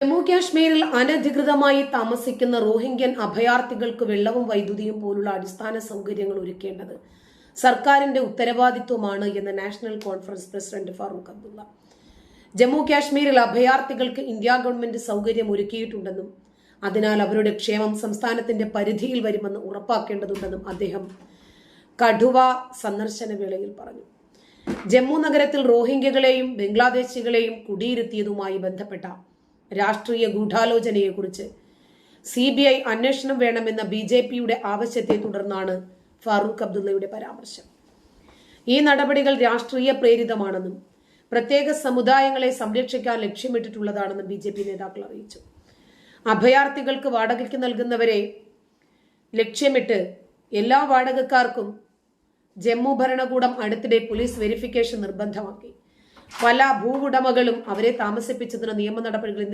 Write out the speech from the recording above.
ജമ്മു കാശ്മീരിൽ അനധികൃതമായി താമസിക്കുന്ന റോഹിംഗ്യൻ അഭയാർത്ഥികൾക്ക് വെള്ളവും വൈദ്യുതിയും പോലുള്ള അടിസ്ഥാന സൗകര്യങ്ങൾ ഒരുക്കേണ്ടത് സർക്കാരിന്റെ ഉത്തരവാദിത്വമാണ് എന്ന് നാഷണൽ കോൺഫറൻസ് പ്രസിഡന്റ് ഫാറൂഖ് അബ്ദുള്ള. ജമ്മു കാശ്മീരിൽ അഭയാർത്ഥികൾക്ക് ഇന്ത്യ ഗവൺമെന്റ് സൗകര്യം ഒരുക്കിയിട്ടുണ്ടെന്നും അതിനാൽ അവരുടെ ക്ഷേമം സംസ്ഥാനത്തിന്റെ പരിധിയിൽ വരുമെന്ന് ഉറപ്പാക്കേണ്ടതുണ്ടെന്നും അദ്ദേഹം കഠുവ സന്ദർശന വേളയിൽ പറഞ്ഞു. ജമ്മു നഗരത്തിൽ റോഹിംഗ്യകളെയും ബംഗ്ലാദേശികളെയും കുടിയിരുത്തിയതുമായി ബന്ധപ്പെട്ട രാഷ്ട്രീയ ഗൂഢാലോചനയെക്കുറിച്ച് CBI അന്വേഷണം വേണമെന്ന BJPയുടെ ആവശ്യത്തെ തുടർന്നാണ് ഫാറൂഖ് അബ്ദുള്ളയുടെ പരാമർശം. ഈ നടപടികൾ രാഷ്ട്രീയ പ്രേരിതമാണെന്നും പ്രത്യേക സമുദായങ്ങളെ സംരക്ഷിക്കാൻ ലക്ഷ്യമിട്ടിട്ടുള്ളതാണെന്നും BJP നേതാക്കൾ അറിയിച്ചു. അഭയാർത്ഥികൾക്ക് വാടകയ്ക്ക് നൽകുന്നവരെ ലക്ഷ്യമിട്ട് എല്ലാ വാടകക്കാർക്കും ജമ്മു ഭരണകൂടം അടുത്തിടെ പോലീസ് വെരിഫിക്കേഷൻ നിർബന്ധമാക്കി. പല ഭൂവുടമകളും അവരെ താമസിപ്പിച്ചതിന് നിയമ നടപടികളിൽ